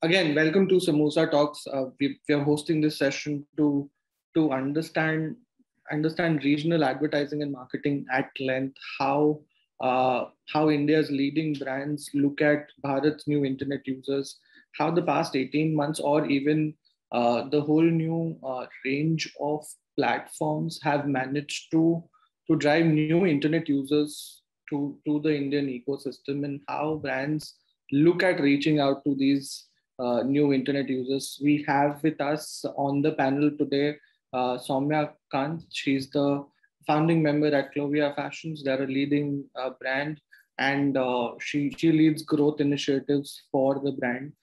Again, welcome to Samosa Talks. We are hosting this session to understand regional advertising and marketing at length. How India's leading brands look at Bharat's new internet users. How the past 18 months, or even the whole new range of platforms, have managed to drive new internet users to the Indian ecosystem, and how brands look at reaching out to these new internet users. We have with us on the panel today Soumya Kant. She's the founding member at Clovia Fashions. They're a leading brand, and she leads growth initiatives for the brand.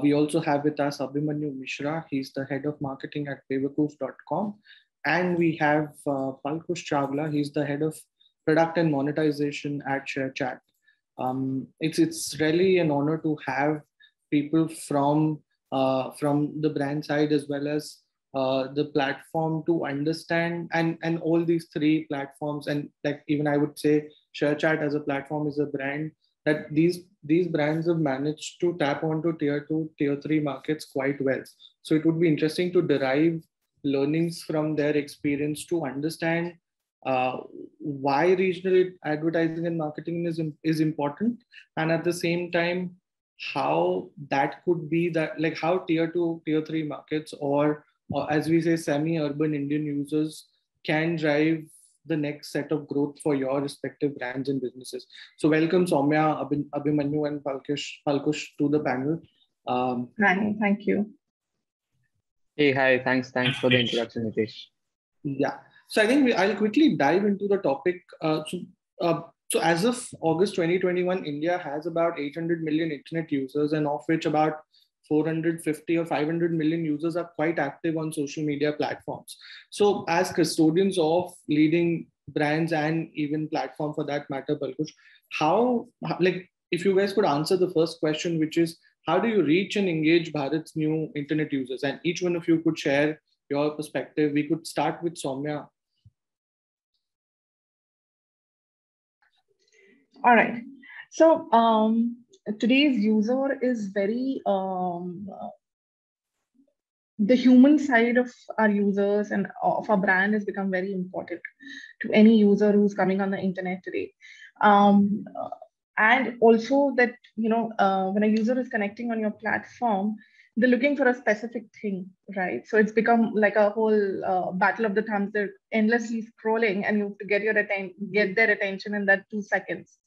We also have with us Abhimanyu Mishra. He's the head of marketing at Bewakoof.com. And we have Palkush Chawla. He's the head of product and monetization at ShareChat. It's really an honor to have people from the brand side as well as the platform to understand, and all these three platforms, and like even I would say ShareChat as a platform is a brand that these brands have managed to tap onto tier 2, tier 3 markets quite well. So it would be interesting to derive learnings from their experience to understand why regional advertising and marketing is important, and at the same time how that could be that, like how tier 2, tier 3 markets, or as we say semi-urban Indian users can drive the next set of growth for your respective brands and businesses. So welcome Soumya, Abhimanyu and Palkush to the panel. Hi, thank you. Hey, hi, thanks for the introduction, Nitesh. Yeah, so I think I'll quickly dive into the topic. So as of August 2021, India has about 800 million internet users, and of which about 450 or 500 million users are quite active on social media platforms. So as custodians of leading brands and even platform for that matter, Balkush, how, like, if you guys could answer the first question, which is, how do you reach and engage Bharat's new internet users? And each one of you could share your perspective. We could start with Soumya. All right. So today's user is very, the human side of our users and of our brand has become very important to any user who's coming on the internet today. And also that, when a user is connecting on your platform, they're looking for a specific thing, right? So it's become like a whole battle of the thumbs. They're endlessly scrolling, and you have to get their attention in that 2 seconds,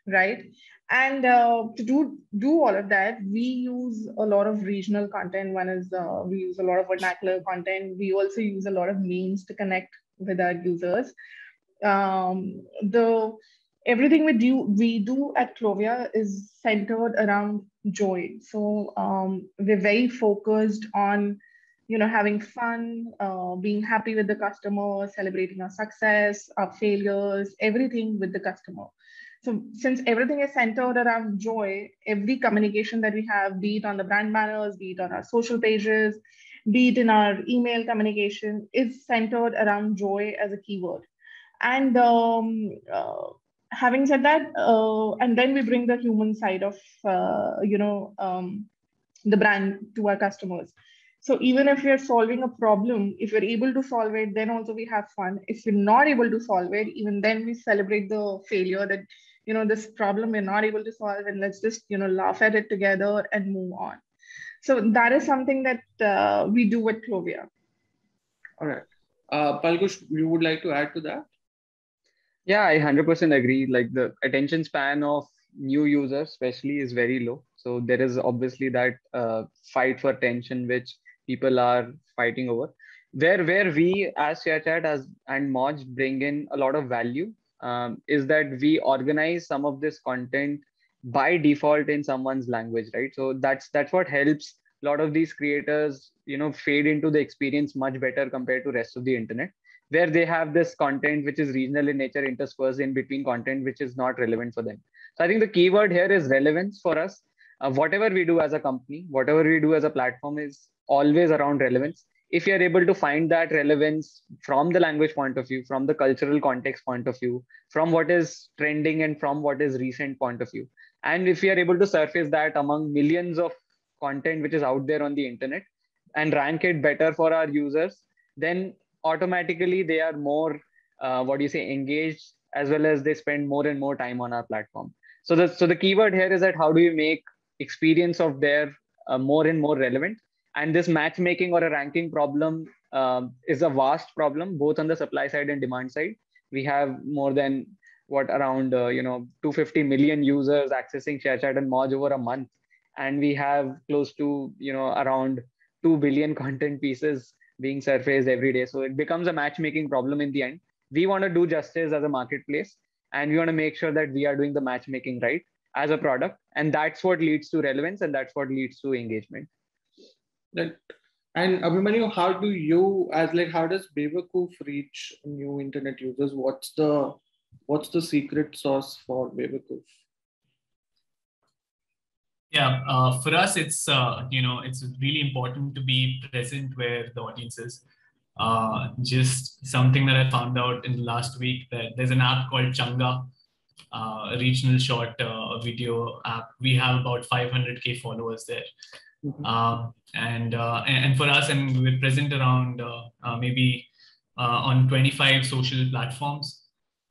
right? And to do all of that, we use a lot of regional content. One is we use a lot of vernacular content. We also use a lot of memes to connect with our users. Everything we do at Clovia is centered around joy. So we're very focused on, having fun, being happy with the customer, celebrating our success, our failures, everything with the customer. So since everything is centered around joy, every communication that we have, be it on the brand banners, be it on our social pages, be it in our email communication, is centered around joy as a keyword. And having said that, and then we bring the human side of, the brand to our customers. So even if we're solving a problem, if we're able to solve it, then also we have fun. If we're not able to solve it, even then we celebrate the failure that, this problem we're not able to solve, and let's just, laugh at it together and move on. So that is something that we do at Clovia. All right. Palkush, you would like to add to that? Yeah, I 100% agree. Like the attention span of new users especially is very low. So there is obviously that fight for attention, which people are fighting over. Where we as ShareChat and Moj bring in a lot of value is that we organize some of this content by default in someone's language, right? So that's what helps a lot of these creators, fade into the experience much better compared to rest of the internet, where they have this content which is regional in nature interspersed in between content which is not relevant for them. So I think the keyword here is relevance for us. Whatever we do as a company, whatever we do as a platform is always around relevance. If you're able to find that relevance from the language point of view, from the cultural context point of view, from what is trending and from what is recent point of view, and if you're able to surface that among millions of content which is out there on the internet and rank it better for our users, then automatically they are more, engaged, as well as they spend more and more time on our platform. So the keyword here is that how do you make experience of their more and more relevant? And this matchmaking or a ranking problem is a vast problem, both on the supply side and demand side. We have more than around 250 million users accessing ShareChat and Moj over a month, and we have close to around 2 billion content pieces being surfaced every day. So it becomes a matchmaking problem in the end. We want to do justice as a marketplace, and we want to make sure that we are doing the matchmaking right as a product, and that's what leads to relevance, and that's what leads to engagement. Right. And Abhimanyu, how does Bewakoof reach new internet users? What's the secret sauce for Bewakoof? Yeah, for us, it's it's really important to be present where the audience is. Just something that I found out in the last week, that there's an app called Changa, a regional short video app. We have about 500K followers there. Mm-hmm. And for us, and we're present around maybe on 25 social platforms.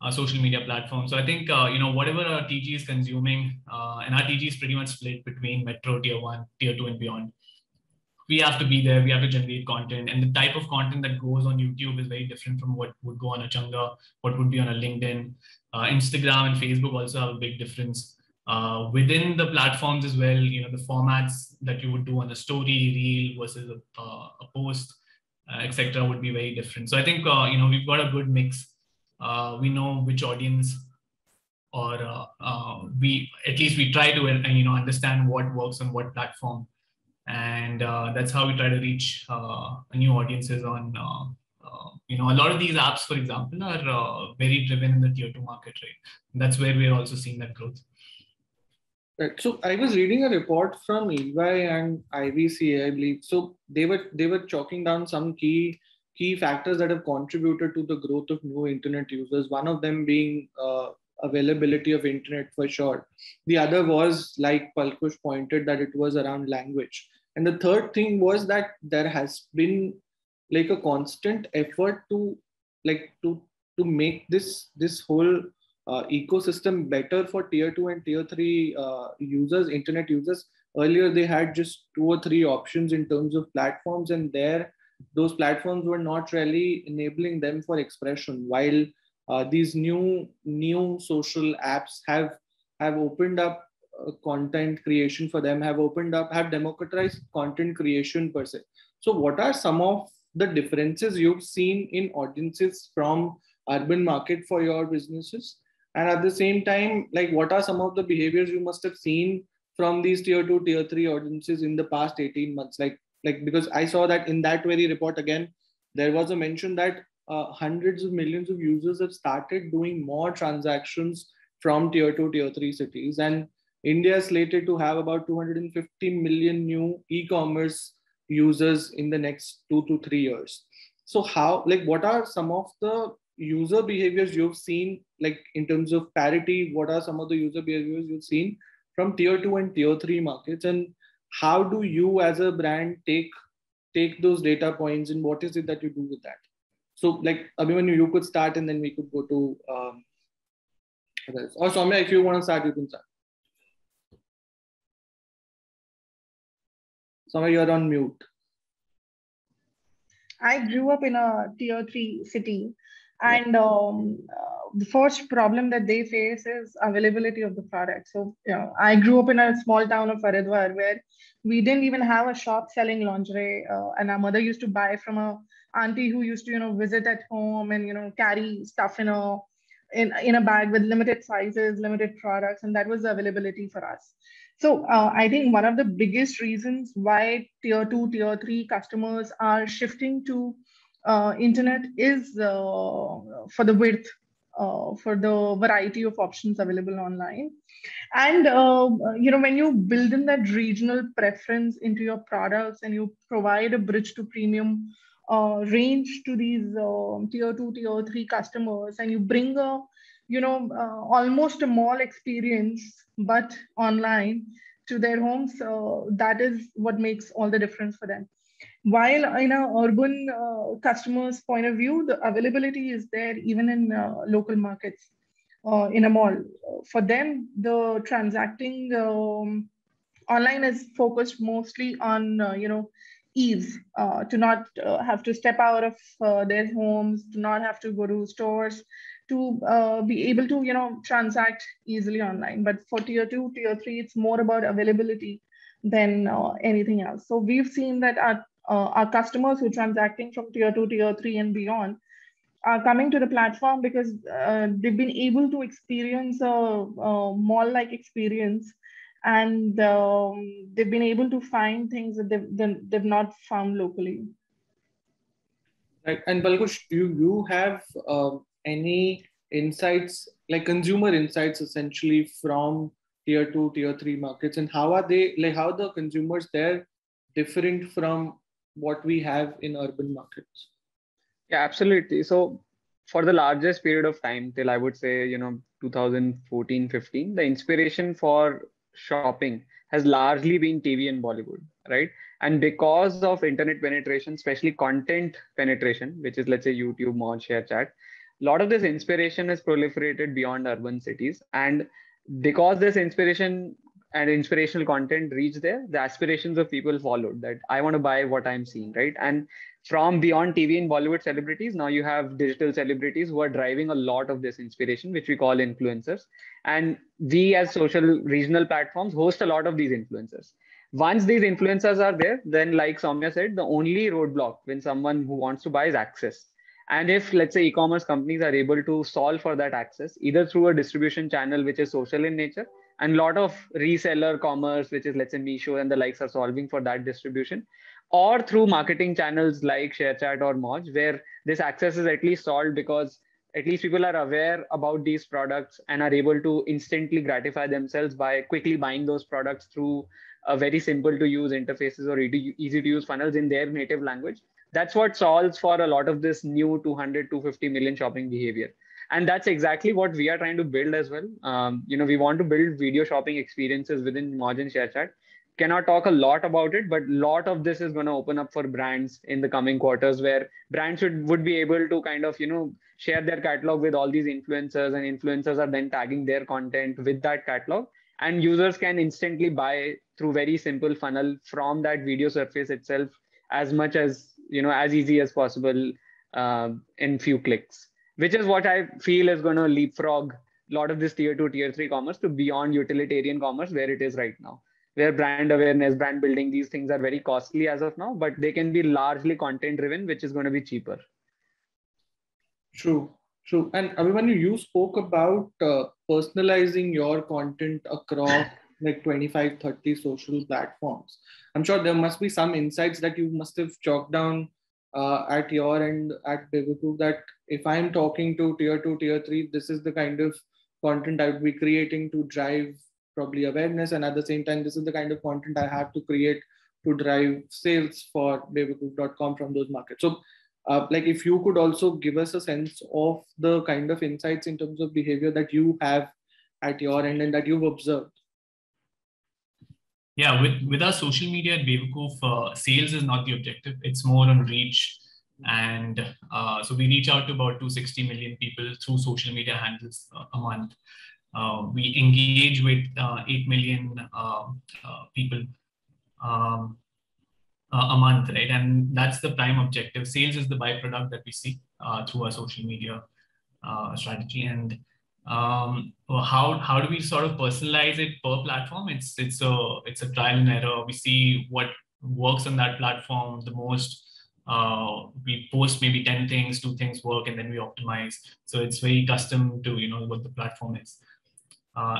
Social media platforms. So I think, whatever our TG is consuming, and our TG is pretty much split between metro, tier 1, tier 2 and beyond. We have to be there, we have to generate content, and the type of content that goes on YouTube is very different from what would go on a Changa, what would be on a LinkedIn. Instagram and Facebook also have a big difference. Within the platforms as well, the formats that you would do on a story, reel versus a post, etc. would be very different. So I think, we've got a good mix. We know which audience, or we try to understand what works on what platform, and that's how we try to reach new audiences on a lot of these apps, for example, are very driven in the tier 2 market, right? And that's where we're also seeing that growth. Right. So I was reading a report from EY and IVCA, I believe. So they were chalking down some key factors that have contributed to the growth of new internet users. One of them being availability of internet, for sure. The other was, like Palkush pointed, that it was around language. And the third thing was that there has been like a constant effort to make this whole ecosystem better for tier 2 and tier 3 users, internet users. Earlier, they had just 2 or 3 options in terms of platforms, and those platforms were not really enabling them for expression, while these new social apps have opened up content creation for them, have democratized content creation per se. So what are some of the differences you've seen in audiences from urban market for your businesses? And at the same time, what are some of the behaviors you must have seen from these tier 2, tier 3 audiences in the past 18 months? Because I saw that in that very report, again, there was a mention that hundreds of millions of users have started doing more transactions from tier 2, tier 3 cities. And India is slated to have about 250 million new e-commerce users in the next 2 to 3 years. So what are some of the user behaviors you've seen, in terms of parity? What are some of the user behaviors you've seen from tier 2 and tier 3 markets? And how do you as a brand take those data points, and what is it that you do with that? So Abhimanyu, you could start, and then we could go to others. Or Soumya, if you want to start, you can start. Soumya, you're on mute. I grew up in a tier 3 city, and the first problem that they face is availability of the product. So, I grew up in a small town of Haridwar where we didn't even have a shop selling lingerie, and our mother used to buy from a auntie who used to, visit at home and, carry stuff in a bag with limited sizes, limited products, and that was the availability for us. So I think one of the biggest reasons why tier 2, tier 3 customers are shifting to internet is for the width, for the variety of options available online. And, when you build in that regional preference into your products and you provide a bridge to premium range to these tier 2, tier 3 customers, and you bring almost a mall experience, but online, to their homes, that is what makes all the difference for them. While in a urban customer's point of view, the availability is there even in local markets, in a mall. For them, the transacting online is focused mostly on ease, to not have to step out of their homes, to not have to go to stores, to be able to transact easily online. But for tier 2, tier 3, it's more about availability than anything else. So we've seen that our customers who are transacting from tier 2, tier 3 and beyond are coming to the platform because they've been able to experience a mall-like experience, and they've been able to find things that they've not found locally. Right. And Balkush, do you have any insights, like consumer insights, essentially from tier 2, tier 3 markets, and how are they, like how the consumers there different from what we have in urban markets? Yeah, absolutely. So for the largest period of time, till I would say, 2014, 15, the inspiration for shopping has largely been TV and Bollywood, right? And because of internet penetration, especially content penetration, which is, let's say, YouTube, Moj, ShareChat, a lot of this inspiration has proliferated beyond urban cities. And because this inspiration and inspirational content reached there, the aspirations of people followed, that I want to buy what I'm seeing, right? And from beyond TV and Bollywood celebrities, now you have digital celebrities who are driving a lot of this inspiration, which we call influencers. And we as social regional platforms host a lot of these influencers. Once these influencers are there, then like Soumya said, the only roadblock when someone who wants to buy is access. And if, let's say, e-commerce companies are able to solve for that access, either through a distribution channel, which is social in nature, and a lot of reseller commerce, which is, let's say, Meesho and the likes are solving for that distribution, or through marketing channels like ShareChat or Moj, where this access is at least solved because at least people are aware about these products and are able to instantly gratify themselves by quickly buying those products through a very simple to use interfaces or easy to use funnels in their native language. That's what solves for a lot of this new 200, 250 million shopping behavior. And that's exactly what we are trying to build as well. We want to build video shopping experiences within Moj and ShareChat. Cannot talk a lot about it, but a lot of this is going to open up for brands in the coming quarters, where brands would be able to kind of, share their catalog with all these influencers, and influencers are then tagging their content with that catalog. And users can instantly buy through very simple funnel from that video surface itself, as much as, as easy as possible in few clicks, which is what I feel is going to leapfrog a lot of this tier 2, tier 3 commerce to beyond utilitarian commerce, where it is right now, where brand awareness, brand building, these things are very costly as of now, but they can be largely content driven, which is going to be cheaper. True. And Abhimanyu, you spoke about personalizing your content across like 25, 30 social platforms. I'm sure there must be some insights that you must have chalked down at your end at Bewakoof, that if I'm talking to tier 2, tier 3, this is the kind of content I would be creating to drive probably awareness. And at the same time, this is the kind of content I have to create to drive sales for bewakoof.com from those markets. So like if you could also give us a sense of the kind of insights in terms of behavior that you have at your end and that you've observed. Yeah, with our social media at Bewakoof, sales is not the objective. It's more on reach. And so we reach out to about 260 million people through social media handles a month. We engage with 8 million people a month, right? And that's the prime objective. Sales is the byproduct that we see through our social media strategy. And how do we sort of personalize it per platform? It's a trial and error. We see what works on that platform the most. We post maybe 10 things, 2 things work, and then we optimize. So it's very custom to what the platform is.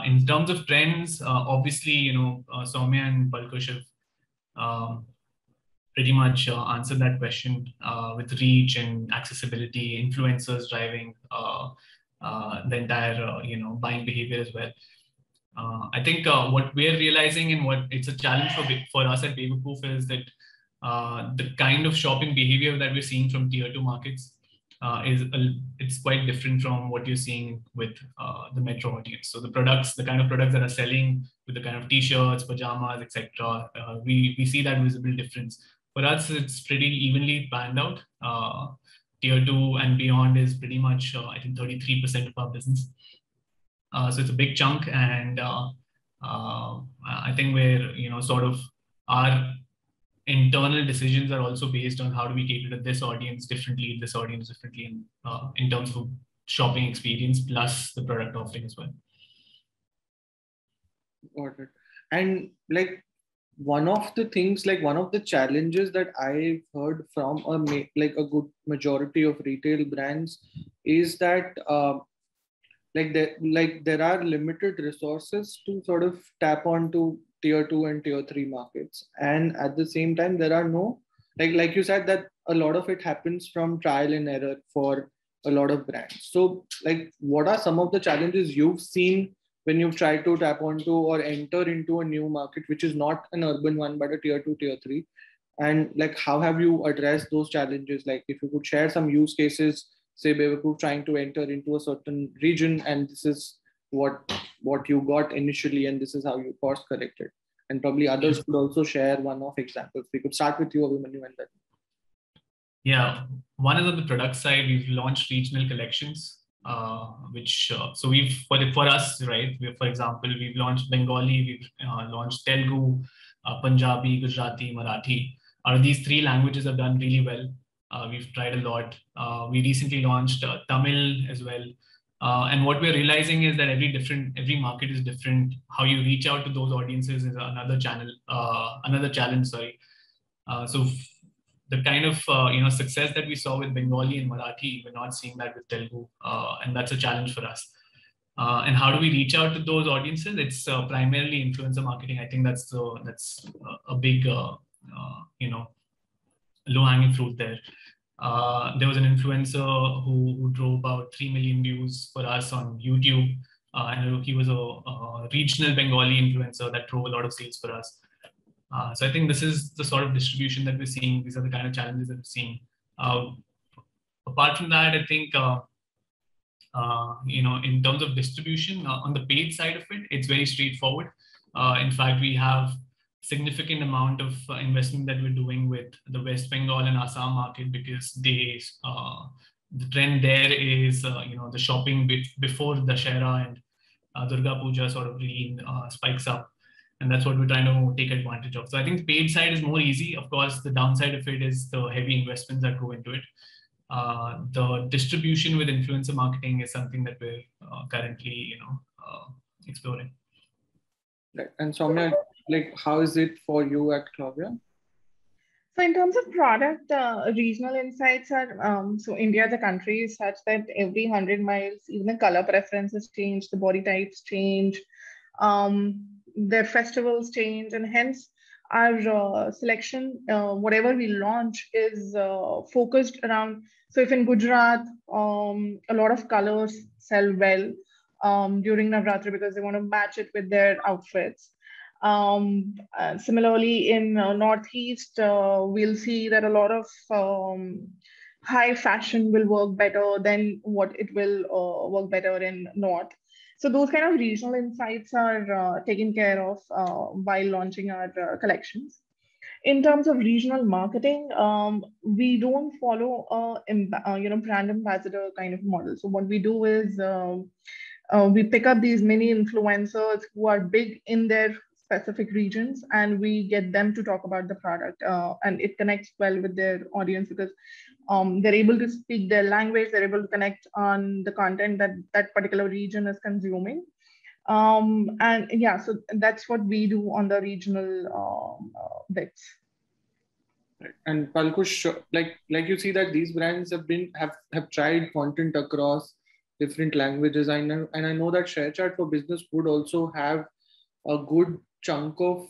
In terms of trends, obviously, Soumya and Balkush have pretty much answered that question with reach and accessibility, influencers driving the entire buying behavior as well. I think what we're realizing and what it's a challenge for us at Bewakoof is that the kind of shopping behavior that we're seeing from tier 2 markets it's quite different from what you're seeing with the metro audience. So the kind of products that are selling with the kind of t-shirts, pajamas, etc., we see that visible difference. For us, it's pretty evenly planned out. Tier 2 and beyond is pretty much, I think, 33% of our business. So it's a big chunk, and I think we're, sort of our internal decisions are also based on how do we cater to this audience differently, in terms of shopping experience plus the product offering as well. Got it. And like one of the challenges that I've heard from a good majority of retail brands is that there are limited resources to sort of tap onto tier 2 and tier 3 markets, and at the same time there are no, like you said, that a lot of it happens from trial and error for a lot of brands. So like, what are some of the challenges you've seen when you've tried to tap onto or enter into a new market which is not an urban one but a tier 2, tier 3, and like how have you addressed those challenges? Like if you could share some use cases, say Bevaku trying to enter into a certain region, and this is what you got initially, and this is how you course corrected. And probably others could also share one-off examples. We could start with you, Abhimanyu, and then. Yeah, one is on the product side. We've launched regional collections, which so we've for us, right? For example, we've launched Bengali, we've launched Telugu, Punjabi, Gujarati, Marathi. These three languages have done really well. We've tried a lot. We recently launched Tamil as well. And what we're realizing is that every market is different. How you reach out to those audiences is another challenge. Sorry. So the kind of success that we saw with Bengali and Marathi, we're not seeing that with Telugu, and that's a challenge for us. And how do we reach out to those audiences? It's primarily influencer marketing. I think that's a big low-hanging fruit there. There was an influencer who drove about 3 million views for us on YouTube. And he was a regional Bengali influencer that drove a lot of sales for us. So I think this is the sort of distribution that we're seeing. These are the kind of challenges that we're seeing. Apart from that, I think, in terms of distribution, on the paid side of it, it's very straightforward. In fact, we have significant amount of investment that we're doing with the West Bengal and Assam market, because the trend there is the shopping before Dussehra and Durga Puja sort of really spikes up, and that's what we're trying to take advantage of. So I think the paid side is more easy. Of course, the downside of it is the heavy investments that go into it. The distribution with influencer marketing is something that we're currently exploring. Right. And Soumya, like, how is it for you at Clovia? So in terms of product, regional insights are, so India, the country, is such that every 100 miles, even the color preferences change, the body types change, their festivals change, and hence our selection, whatever we launch, is focused around. So if in Gujarat, a lot of colors sell well during Navratri because they want to match it with their outfits. Similarly, in Northeast, we'll see that a lot of high fashion will work better than what it will work better in North. So those kind of regional insights are taken care of while launching our collections. In terms of regional marketing, we don't follow a brand ambassador kind of model. So what we do is we pick up these mini influencers who are big in their specific regions, and we get them to talk about the product, and it connects well with their audience because they're able to speak their language, they're able to connect on the content that that particular region is consuming. And yeah, so that's what we do on the regional bits. And Palkush, like you see that these brands have tried content across different languages. I know that ShareChat for Business would also have a good chunk of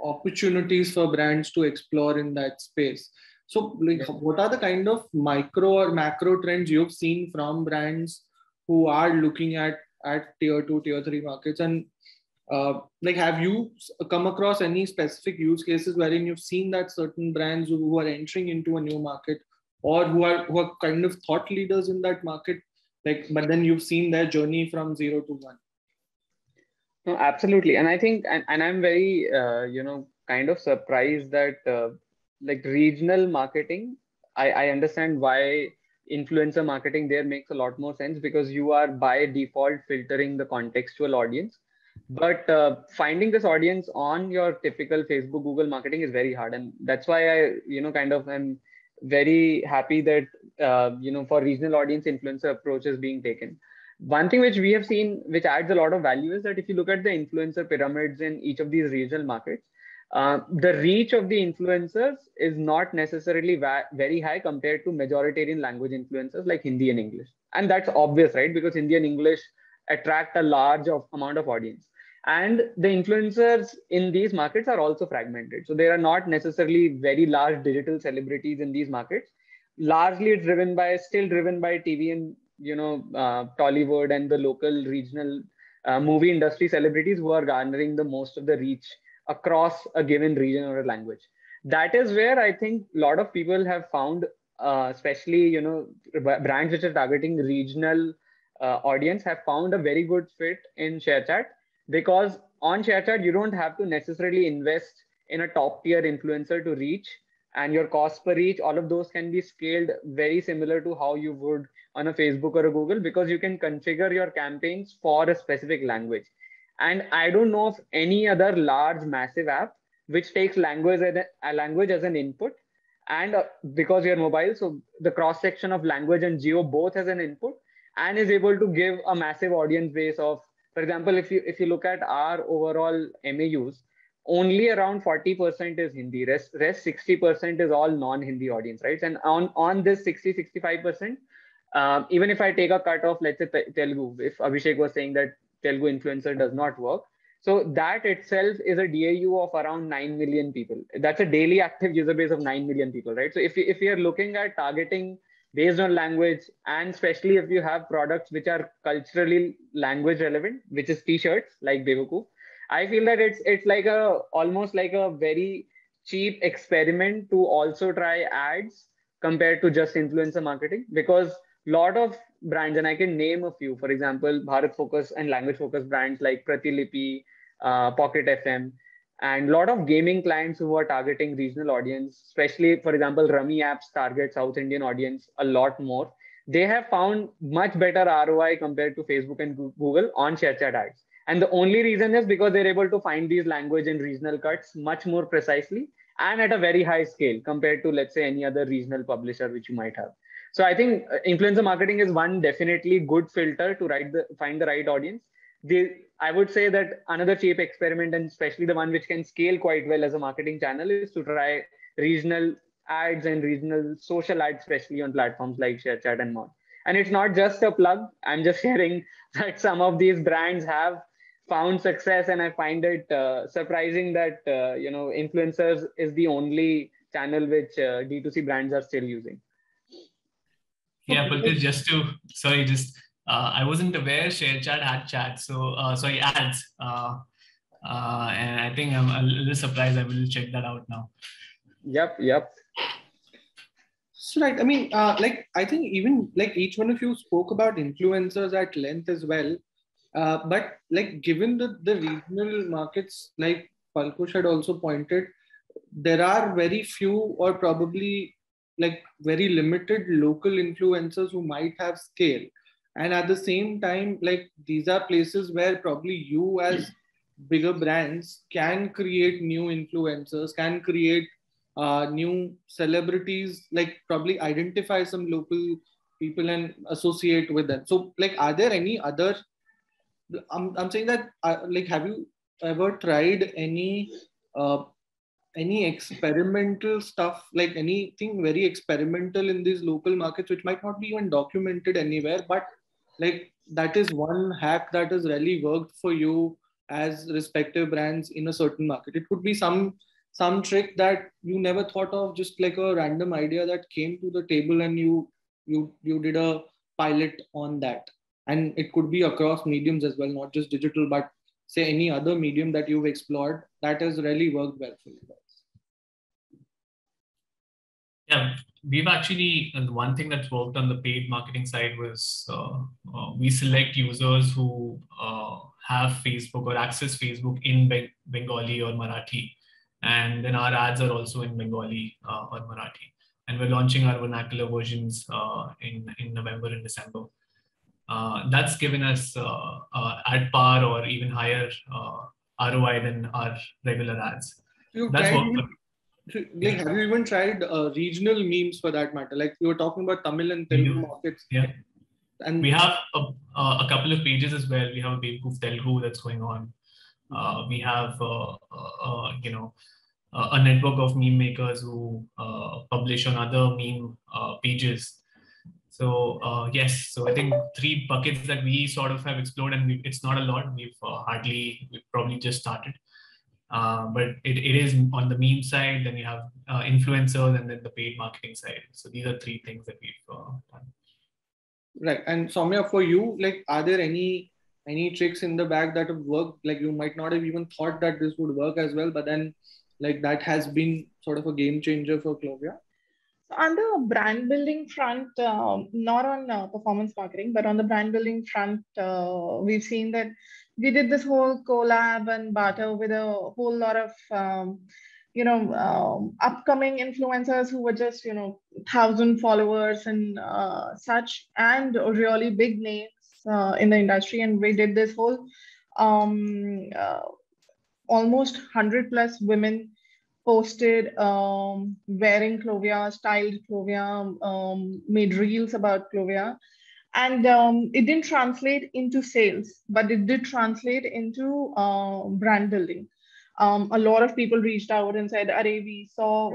opportunities for brands to explore in that space. So, like, what are the kind of micro or macro trends you've seen from brands who are looking at tier 2, tier 3 markets? And like, have you come across any specific use cases wherein you've seen that certain brands who are entering into a new market or who are kind of thought leaders in that market, like, but then you've seen their journey from 0 to 1. No, absolutely. And I think, and I'm very, kind of surprised that like regional marketing, I understand why influencer marketing there makes a lot more sense, because you are by default filtering the contextual audience. But finding this audience on your typical Facebook, Google marketing is very hard. And that's why I, kind of am very happy that, for regional audience, influencer approach is being taken. One thing which we have seen, which adds a lot of value, is that if you look at the influencer pyramids in each of these regional markets, the reach of the influencers is not necessarily very high compared to majoritarian language influencers like Hindi and English. And that's obvious, right? Because Hindi and English attract a large amount of audience. And the influencers in these markets are also fragmented. So there are not necessarily very large digital celebrities in these markets. Largely, it's still driven by TV and Tollywood and the local regional movie industry celebrities who are garnering the most of the reach across a given region or a language. That is where I think a lot of people have found, especially brands which are targeting regional audience, have found a very good fit in ShareChat, because on ShareChat you don't have to necessarily invest in a top tier influencer to reach, and your cost per reach, all of those can be scaled very similar to how you would on a Facebook or a Google, because you can configure your campaigns for a specific language. And I don't know of any other large, massive app which takes language as an input. And because you're mobile, so the cross section of language and geo both as an input, and is able to give a massive audience base of, for example, if you look at our overall MAUs, only around 40% is Hindi. Rest 60% is all non-Hindi audience, right? And on this 65%, even if I take a cut of, let's say, Telugu, if Abhishek was saying that Telugu influencer does not work, so that itself is a DAU of around 9 million people. That's a daily active user base of 9 million people, right? So if you're looking at targeting based on language, and especially if you have products which are culturally language relevant, which is t-shirts like Bevaku, I feel that it's like almost like a very cheap experiment to also try ads compared to just influencer marketing, because a lot of brands, and I can name a few, for example, Bharat focus and language focused brands like Pratilipi, Pocket FM, and a lot of gaming clients who are targeting regional audience, especially, for example, Rummy apps target South Indian audience a lot more. They have found much better ROI compared to Facebook and Google on ShareChat ads. And the only reason is because they're able to find these language and regional cuts much more precisely and at a very high scale compared to, let's say, any other regional publisher which you might have. So I think influencer marketing is one definitely good filter to find the right audience. I would say that another cheap experiment, and especially the one which can scale quite well as a marketing channel, is to try regional ads and regional social ads, especially on platforms like ShareChat and more. And it's not just a plug. I'm just sharing that some of these brands have found success, and I find it surprising that influencers is the only channel which D2C brands are still using. Yeah, but I wasn't aware ShareChat had chat, so ads. And I think I'm a little surprised. I will check that out now. Yep. So right, I mean, I think even like each one of you spoke about influencers at length as well. But like given the regional markets, like Palkush had also pointed, there are very few or probably like very limited local influencers who might have scale. And at the same time, like these are places where probably you as bigger brands can create new influencers, can create new celebrities, like probably identify some local people and associate with them. So like, are there any other, I'm saying that like, have you ever tried any experimental stuff, like anything very experimental in these local markets, which might not be even documented anywhere, but like that is one hack that has really worked for you as respective brands in a certain market? It could be some trick that you never thought of, just like a random idea that came to the table and you did a pilot on that. And it could be across mediums as well, not just digital, but say any other medium that you've explored that has really worked well for you guys. Yeah, we've actually, and one thing that's worked on the paid marketing side was we select users who have Facebook or access Facebook in Bengali or Marathi. And then our ads are also in Bengali or Marathi. And we're launching our vernacular versions in November and December. That's given us at par or even higher ROI than our regular ads. That's worked for like, have you even tried regional memes for that matter? Like you were talking about Tamil and Telugu markets. Yeah. And we have a couple of pages as well. We have a Bewakoof Telugu that's going on. We have, a network of meme makers who publish on other meme pages. So yes, so I think 3 buckets that we sort of have explored, and it's not a lot. We've probably just started. But it is on the meme side, then you have influencers, and then the paid marketing side. So these are 3 things that we've done. Right. And Soumya, for you, like, are there any tricks in the bag that have worked? Like you might not have even thought that this would work as well, but then like that has been sort of a game changer for Clovia? On the brand building front, not on performance marketing, but on the brand building front, we've seen that we did this whole collab and barter with a whole lot of, upcoming influencers who were just, 1,000 followers and such, and really big names in the industry. And we did this whole almost 100 plus women posted wearing Clovia, styled Clovia, made reels about Clovia. And it didn't translate into sales, but it did translate into brand building. A lot of people reached out and said, "Arey, we saw,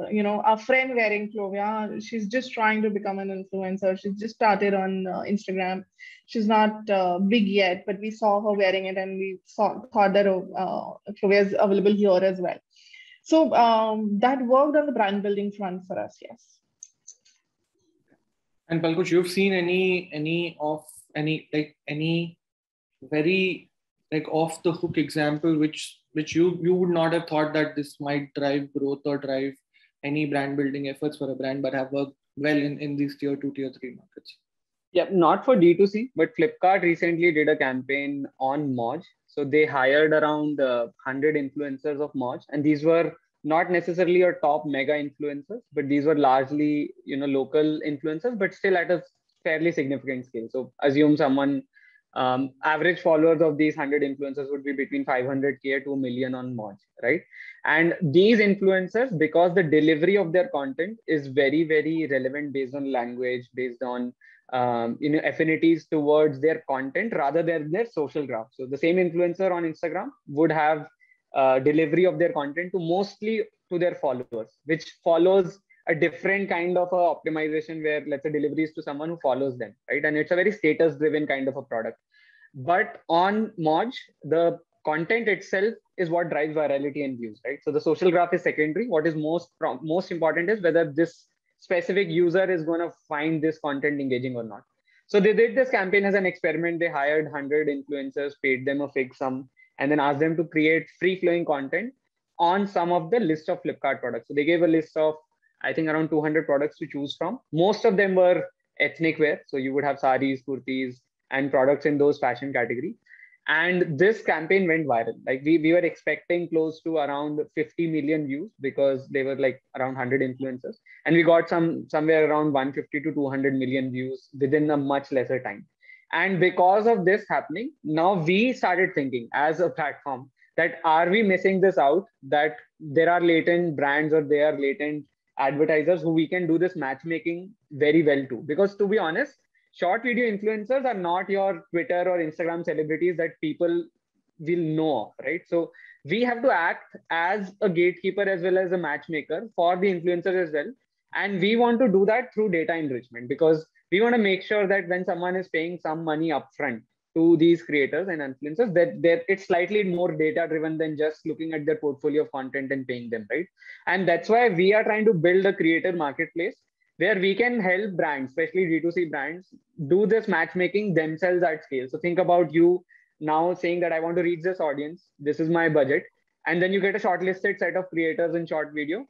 our friend wearing Clovia. She's just trying to become an influencer. She's just started on Instagram. She's not big yet, but we saw her wearing it, and we thought that Clovia is available here as well." So that worked on the brand building front for us, yes. And Palkush, you've seen any very like off the hook example which you would not have thought that this might drive growth or drive any brand building efforts for a brand, but have worked well in these tier 2, tier 3 markets? Yeah, not for D2C, but Flipkart recently did a campaign on Moj. So they hired around 100 influencers of Moj, and these were not necessarily your top mega influencers, but these were largely, local influencers, but still at a fairly significant scale. So assume someone, average followers of these 100 influencers would be between 500K to 1 million on Moj, right? And these influencers, because the delivery of their content is very, very relevant based on language, based on affinities towards their content rather than their social graph. So the same influencer on Instagram would have delivery of their content to mostly to their followers, which follows a different kind of a optimization where, let's say, delivery is to someone who follows them, right? And it's a very status driven kind of a product. But on Moj, the content itself is what drives virality and views, right? So the social graph is secondary. What is most important is whether this specific user is going to find this content engaging or not. So they did this campaign as an experiment. They hired 100 influencers, paid them a fixed sum, and then asked them to create free flowing content on some of the list of Flipkart products. So they gave a list of, I think, around 200 products to choose from. Most of them were ethnic wear. So you would have saris, kurtis, and products in those fashion categories. And this campaign went viral. Like we were expecting close to around 50 million views because they were like around 100 influencers. And we got somewhere around 150 to 200 million views within a much lesser time. And because of this happening, now we started thinking as a platform that are we missing this out, that there are latent brands or there are latent advertisers who we can do this matchmaking very well to. Because to be honest, short video influencers are not your Twitter or Instagram celebrities that people will know of, right? So we have to act as a gatekeeper as well as a matchmaker for the influencers as well. And we want to do that through data enrichment, because we want to make sure that when someone is paying some money upfront to these creators and influencers, that it's slightly more data driven than just looking at their portfolio of content and paying them, right? And that's why we are trying to build a creator marketplace where we can help brands, especially D2C brands, do this matchmaking themselves at scale. So think about you now saying that I want to reach this audience, this is my budget, and then you get a shortlisted set of creators in short video.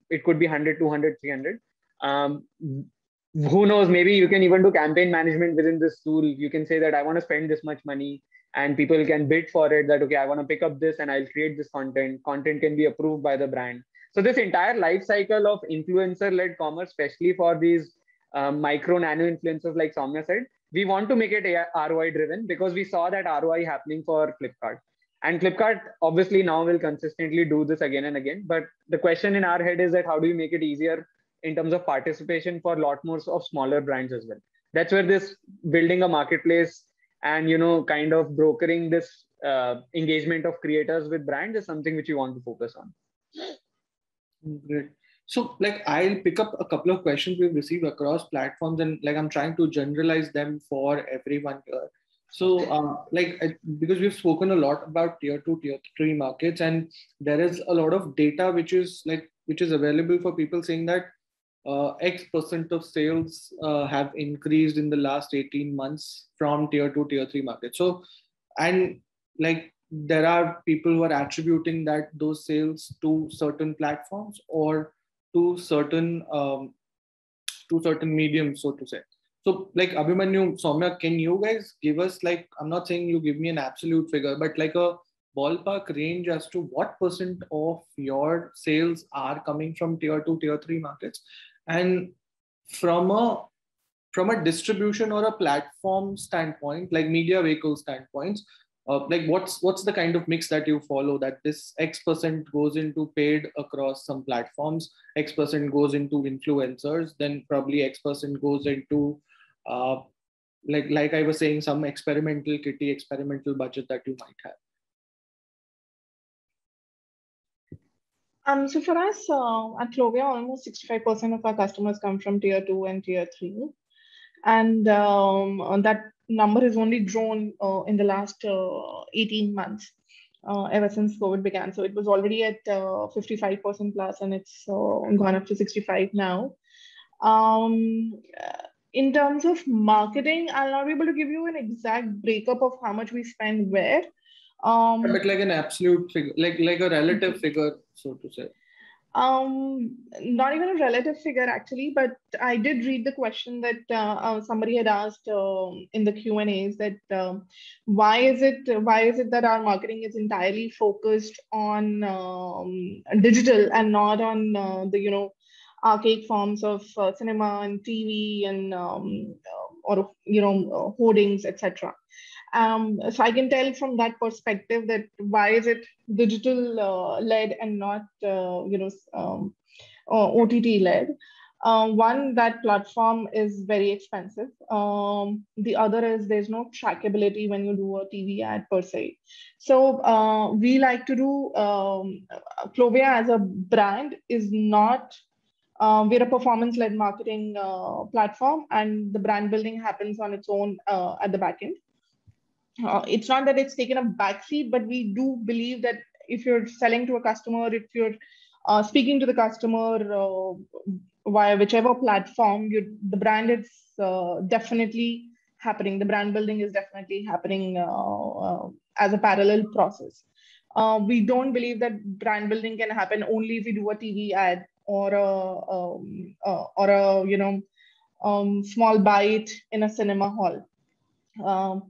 It could be 100, 200, 300. Who knows, maybe you can even do campaign management within this tool. You can say that I want to spend this much money, and people can bid for it, that okay, I want to pick up this and I'll create this content can be approved by the brand. So this entire life cycle of influencer led commerce, especially for these micro nano influencers, like Soumya said, we want to make it ROI driven, because we saw that ROI happening for Flipkart. And Flipkart obviously now will consistently do this again and again. But the question in our head is that how do you make it easier in terms of participation for a lot more of smaller brands as well? That's where this building a marketplace and, you know, kind of brokering this engagement of creators with brands is something which you want to focus on. Great. So like I'll pick up a couple of questions we've received across platforms, and like I'm trying to generalize them for everyone here. So because we've spoken a lot about tier 2, tier 3 markets, and there is a lot of data which is available for people saying that X% of sales have increased in the last 18 months from tier 2, tier 3 markets. So, and like there are people who are attributing that those sales to certain platforms or to certain mediums, so to say. So like Abhimanyu, Soumya, can you guys give us, like, I'm not saying you give me an absolute figure, but like a ballpark range as to what % of your sales are coming from tier 2, tier 3 markets? And from a distribution or a platform standpoint, like media vehicle standpoints, like what's the kind of mix that you follow, that this X% goes into paid across some platforms, X% goes into influencers, then probably X% goes into like I was saying, some experimental budget that you might have? So for us at Clovia, almost 65% of our customers come from tier 2 and tier 3. And that number has only grown in the last 18 months, ever since COVID began. So it was already at 55% plus, and it's gone up to 65 now. In terms of marketing, I'll not be able to give you an exact breakup of how much we spend where. But like an absolute figure, like a relative figure, so to say. Not even a relative figure actually, but I did read the question that somebody had asked in the Q&As, that why is it that our marketing is entirely focused on digital and not on the archaic forms of cinema and TV and or hoardings, etc. So I can tell from that perspective that why is it digital led and not OTT led. One, that platform is very expensive. The other is there's no trackability when you do a TV ad per se. So we like to do Clovia as a brand is not. We're a performance-led marketing platform, and the brand building happens on its own at the back end. It's not that it's taken a backseat, but we do believe that if you're selling to a customer, if you're speaking to the customer via whichever platform, the brand is definitely happening. The brand building is definitely happening as a parallel process. We don't believe that brand building can happen only if you do a TV ad or a small bite in a cinema hall.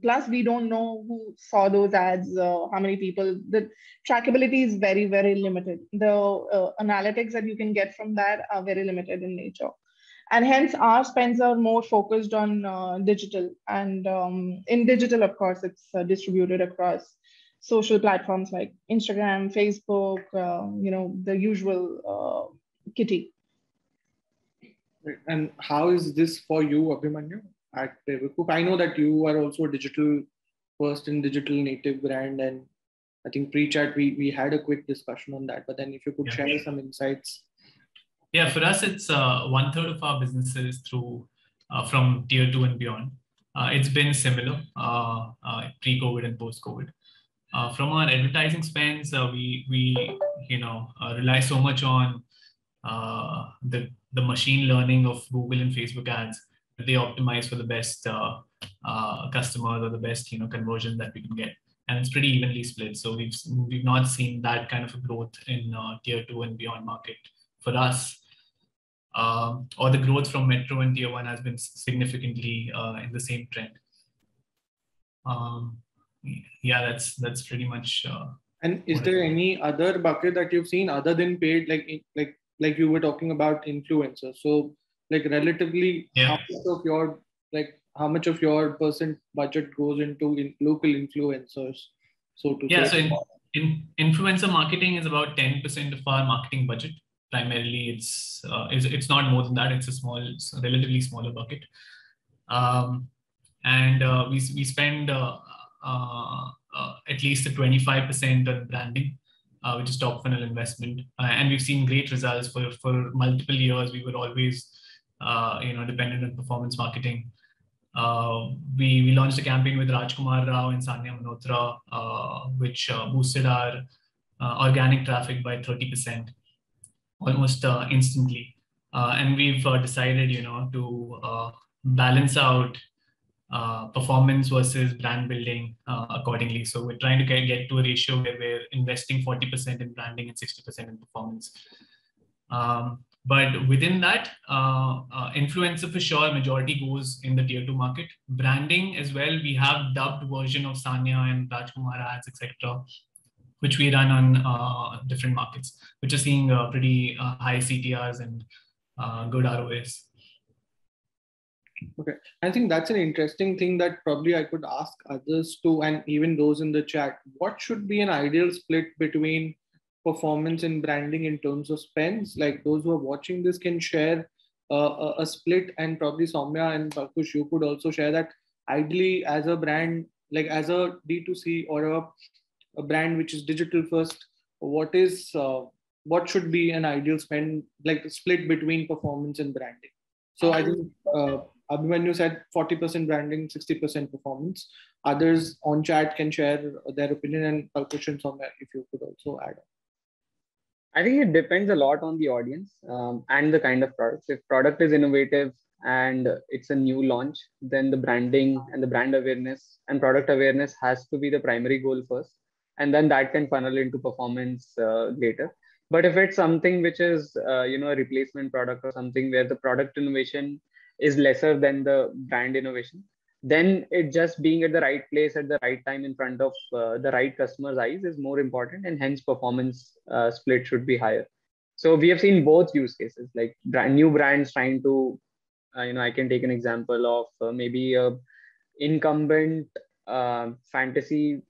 Plus, we don't know who saw those ads, how many people. The trackability is very, very limited. The analytics that you can get from that are very limited in nature. And hence, our spends are more focused on digital. And in digital, of course, it's distributed across social platforms like Instagram, Facebook, the usual kitty. And how is this for you, Abhimanyu, at Revocoop? I know that you are also a digital first and digital native brand, and I think pre-chat we had a quick discussion on that, but then if you could share some insights. Yeah, for us, it's 1/3 of our businesses through from tier 2 and beyond. It's been similar pre-COVID and post-COVID. From our advertising spends, we rely so much on the machine learning of Google and Facebook ads that they optimize for the best customers or the best conversion that we can get, and it's pretty evenly split. So we've not seen that kind of a growth in tier 2 and beyond market for us. or the growth from metro and tier 1 has been significantly in the same trend. Yeah, that's pretty much. And is there any other bucket that you've seen other than paid, like you were talking about influencers? So like relatively, Yeah. how much of your percent budget goes into local influencers, so to Yeah, say? so in influencer marketing is about 10% of our marketing budget. Primarily, it's not more than that. It's a relatively smaller bucket, and we spend at least a 25% on branding, which is top funnel investment, and we've seen great results for multiple years. We were always dependent on performance marketing. We launched a campaign with Rajkumar Rao and Sanya Malhotra, which boosted our organic traffic by 30%, almost instantly. And we've decided, to balance out performance versus brand building accordingly. So we're trying to get to a ratio where we're investing 40% in branding and 60% in performance. But within that, influencer for sure, majority goes in the tier 2 market. Branding as well, we have dubbed version of Sanya and Rajkumar ads, etc., which we run on different markets, which are seeing pretty high CTRs and good ROAs. Okay, I think that's an interesting thing that probably I could ask others too, and even those in the chat. What should be an ideal split between performance and branding in terms of spends? Like those who are watching this can share a split, and probably Soumya and Pakush, you could also share that ideally as a brand, like as a D2C or a brand which is digital first, what should be an ideal spend, like split between performance and branding? So I think Abhimanyu said 40% branding, 60% performance. Others on chat can share their opinion, and Pakush and Soumya, if you could also add on. I think it depends a lot on the audience and the kind of product. If product is innovative and it's a new launch, then the branding and the brand awareness and product awareness has to be the primary goal first. And then that can funnel into performance later. But if it's something which is, a replacement product or something where the product innovation is lesser than the brand innovation, then it just being at the right place at the right time in front of the right customer's eyes is more important, and hence performance split should be higher. So we have seen both use cases, like new brands trying to, I can take an example of maybe a incumbent fantasy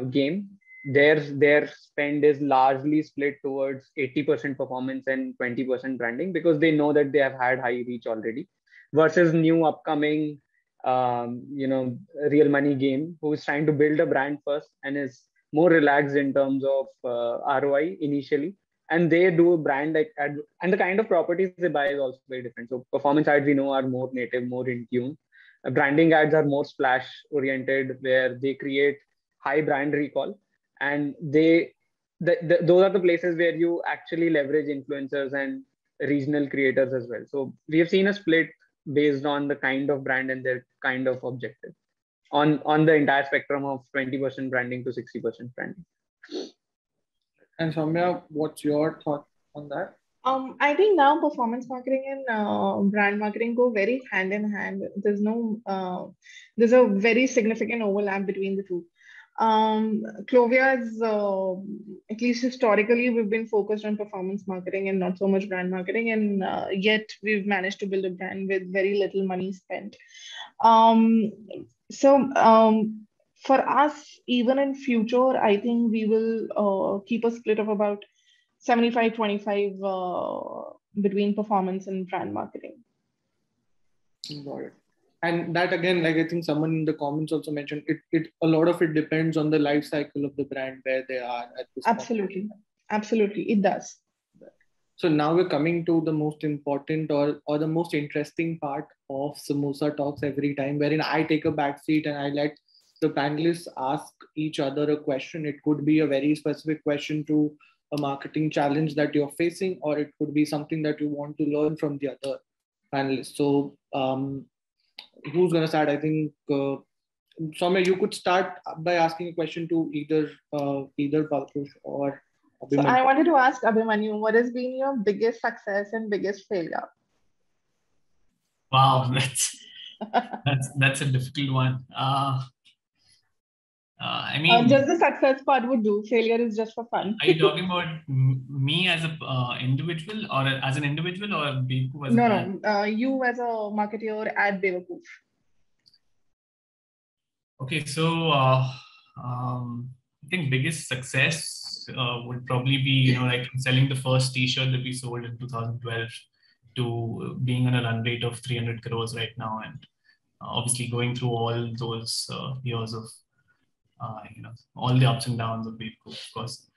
game. Their spend is largely split towards 80% performance and 20% branding, because they know that they have had high reach already, versus new upcoming real money game who is trying to build a brand first and is more relaxed in terms of ROI initially, and they do a brand and the kind of properties they buy is also very different. So performance ads, we know, are more native, more in tune. Branding ads are more splash oriented, where they create high brand recall, and those are the places where you actually leverage influencers and regional creators as well. So we have seen a split based on the kind of brand and their kind of objective on the entire spectrum of 20% branding to 60% branding. And Soumya, what's your thought on that? I think now performance marketing and brand marketing go very hand in hand. There's a very significant overlap between the two. Clovia is, at least historically, we've been focused on performance marketing and not so much brand marketing, and yet we've managed to build a brand with very little money spent. For us, even in future, I think we will keep a split of about 75-25 between performance and brand marketing. Got it. And that again, like I think someone in the comments also mentioned, it a lot of it depends on the life cycle of the brand, where they are at this point. Absolutely, it does. So now we're coming to the most important or the most interesting part of Samosa Talks every time, wherein I take a back seat and I let the panelists ask each other a question. It could be a very specific question to a marketing challenge that you're facing, or it could be something that you want to learn from the other panelists. So who's going to start? I think Soumya, you could start by asking a question to either Pakush or Abhimanyu. So I wanted to ask Abhimanyu, what has been your biggest success and biggest failure? Wow, that's a difficult one. I mean, Just the success part would do. Failure is just for fun. are you talking about me as a individual, or as an individual, or Beku as a brand? No. You as a marketer at Devakoof. Okay, so I think biggest success would probably be, like selling the first T-shirt that we sold in 2012 to being on a run rate of 300 crores right now, and obviously going through all those years of all the ups and downs of Beku, of course.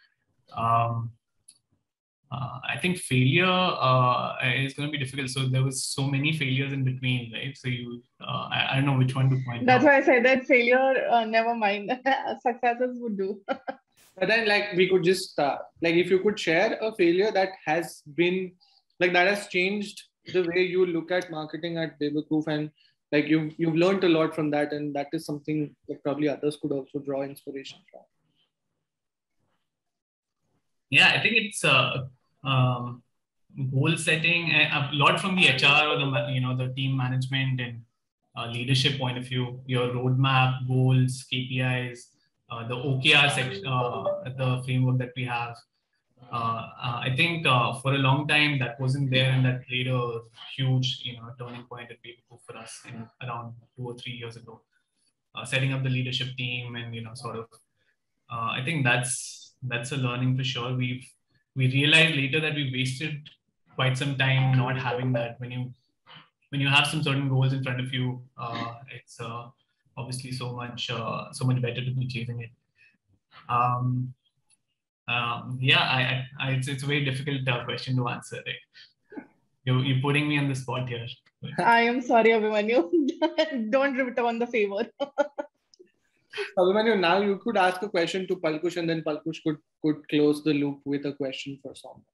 I think failure is going to be difficult. So there was so many failures in between, right? So I don't know which one to point That's out. why I said that failure, never mind. Successes would do. But then, like, we could just like, if you could share a failure that has been like, that has changed the way you look at marketing at Devakoof, and like you've learned a lot from that, and that is something that probably others could also draw inspiration from. Yeah, I think it's goal setting, a lot from the HR or the team management and leadership point of view. Your roadmap, goals, KPIs, the OKR section, the framework that we have. I think for a long time that wasn't there, and that played a huge turning point at Beku for us in around 2 or 3 years ago. Setting up the leadership team and sort of. I think that's a learning for sure. We realized later that we wasted quite some time not having that. When you have some certain goals in front of you, it's obviously so much better to be chasing it. Yeah, it's a very difficult question to answer. Right? You're putting me on the spot here. I am sorry, Abhimanyu. Don't return the favor. Abhimanyu, now you could ask a question to Palkush, and then Palkush could close the loop with a question for Samosa.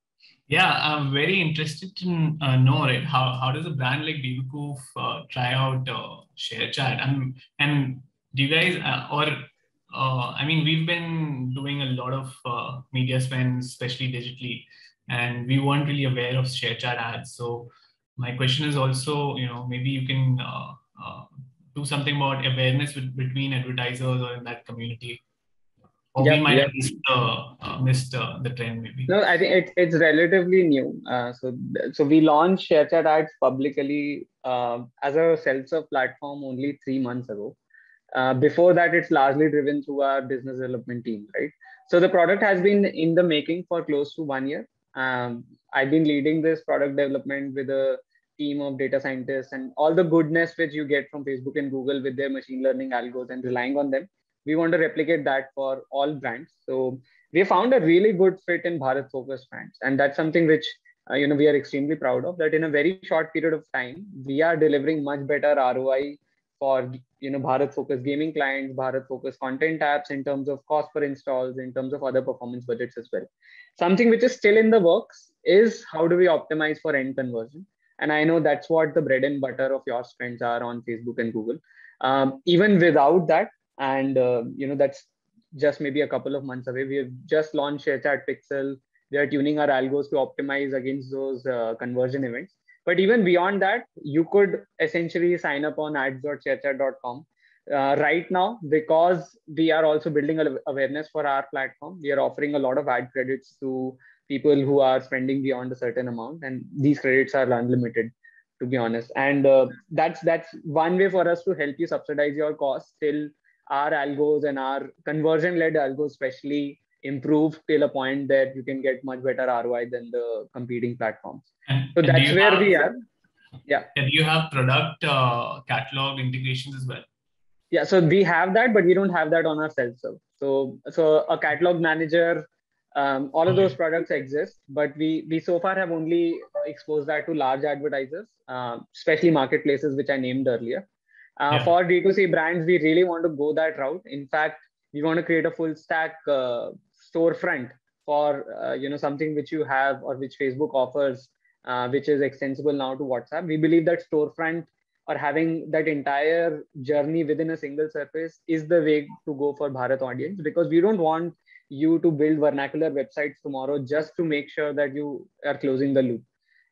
Yeah, I'm very interested to know, right, how does a brand like Devakoof try out ShareChat? And do you guys I mean, we've been doing a lot of media spends, especially digitally, and we weren't really aware of ShareChat ads. So my question is also, maybe you can do something about awareness between advertisers or in that community. Or we might have missed the trend, maybe. No, I think it's relatively new. So we launched ShareChat ads publicly as a self-serve platform only 3 months ago. Before that, it's largely driven through our business development team, right? So the product has been in the making for close to 1 year. I've been leading this product development with a team of data scientists, and all the goodness which you get from Facebook and Google with their machine learning algos and relying on them. We want to replicate that for all brands. So we found a really good fit in Bharat focused brands. And that's something which, we are extremely proud of, that in a very short period of time, we are delivering much better ROI for, Bharat focused gaming clients, Bharat focused content apps in terms of cost per installs, in terms of other performance budgets as well. Something which is still in the works is how do we optimize for end conversion? And I know that's what the bread and butter of your spends are on Facebook and Google. Even without that, and that's just maybe a couple of months away. We have just launched ShareChat Pixel. We are tuning our algos to optimize against those conversion events. But even beyond that, you could essentially sign up on ads.sharechat.com. Right now, because we are also building awareness for our platform, we are offering a lot of ad credits to people who are spending beyond a certain amount, and these credits are unlimited, to be honest. And that's one way for us to help you subsidize your costs till our algos and our conversion-led algos especially improve till a point that you can get much better ROI than the competing platforms. So that's where we are. Yeah. And you have product catalog integrations as well? Yeah, so we have that, but we don't have that on our self-serve. So a catalog manager, all of those products exist, but we so far have only exposed that to large advertisers, especially marketplaces, which I named earlier. For D2C brands, we really want to go that route. In fact, we want to create a full stack storefront for something which you have or which Facebook offers, which is extensible now to WhatsApp. We believe that storefront or having that entire journey within a single surface is the way to go for Bharat audience, because we don't want you to build vernacular websites tomorrow just to make sure that you are closing the loop.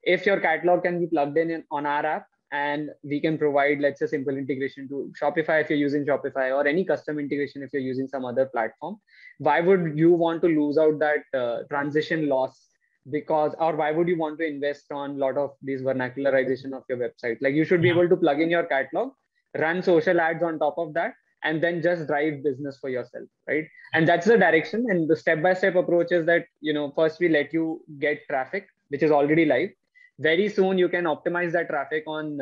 If your catalog can be plugged in on our app, and we can provide, let's say, simple integration to Shopify if you're using Shopify, or any custom integration if you're using some other platform, why would you want to lose out that transition loss? Because, or why would you want to invest on a lot of these vernacularization of your website? Like, you should be able to plug in your catalog, run social ads on top of that, and then just drive business for yourself, right? And that's the direction. And the step-by-step approach is that, first we let you get traffic, which is already live. Very soon you can optimize that traffic on,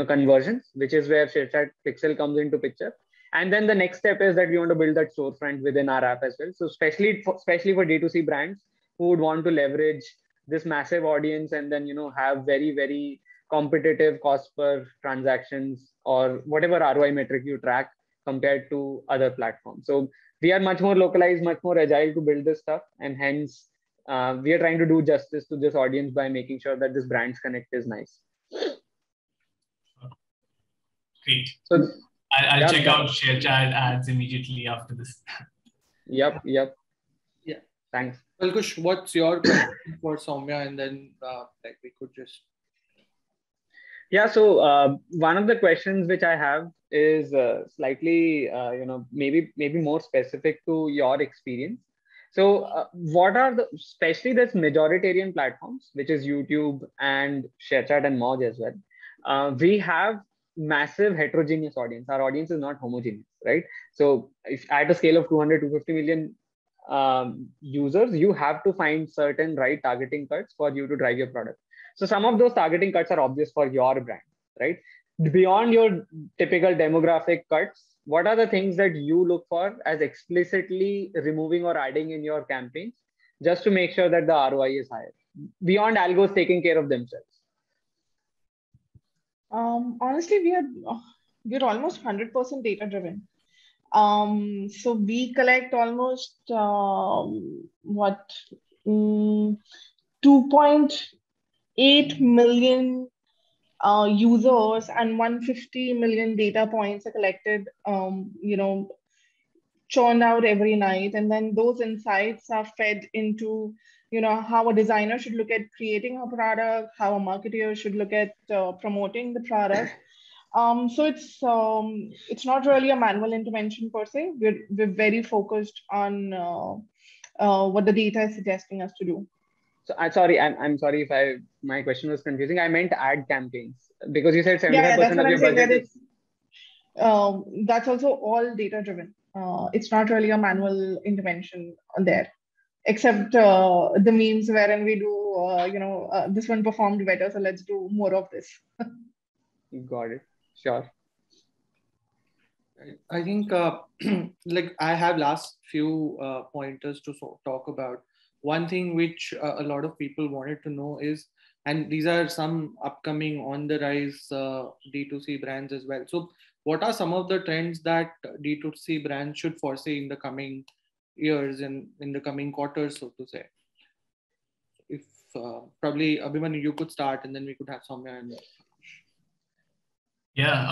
conversions, which is where ShareChat Pixel comes into picture. And then the next step is that we want to build that storefront within our app as well. So especially for D2C brands who would want to leverage this massive audience and then, have very, very competitive cost per transactions or whatever ROI metric you track compared to other platforms. So we are much more localized, much more agile to build this stuff. And hence, we are trying to do justice to this audience by making sure that this brand's connect is nice. Great. So I'll check out ShareChat ads immediately after this. Yep. Yeah. Thanks. Well, Kush, what's your question for Soumya? And then we could just... Yeah, so one of the questions which I have is slightly, maybe more specific to your experience. So what are especially this majoritarian platforms, which is YouTube and ShareChat and Moj as well. We have massive heterogeneous audience. Our audience is not homogeneous, right? So if at a scale of 200 to 50 million users, you have to find certain right targeting cuts for you to drive your product. So some of those targeting cuts are obvious for your brand, right? Beyond your typical demographic cuts, what are the things that you look for as explicitly removing or adding in your campaigns just to make sure that the ROI is higher beyond algos taking care of themselves? Honestly, we're almost 100% data driven. So we collect almost 2.8 million users, and 150 million data points are collected, churned out every night. And then those insights are fed into, how a designer should look at creating a product, how a marketer should look at promoting the product. So it's not really a manual intervention per se. We're very focused on what the data is suggesting us to do. So I'm sorry if my question was confusing. I meant ad campaigns, because you said 75% that's of what your I'm saying, budget is that's also all data driven. It's not really a manual intervention on there, except the memes wherein we do this one performed better, so let's do more of this. Got it. Sure. I think like I have last few pointers to talk about. One thing which a lot of people wanted to know is, and these are some upcoming on the rise D2C brands as well. So what are some of the trends that D2C brands should foresee in the coming years and in the coming quarters, so to say? If probably Abhimanyu, you could start, and then we could have Soumya and... Yeah,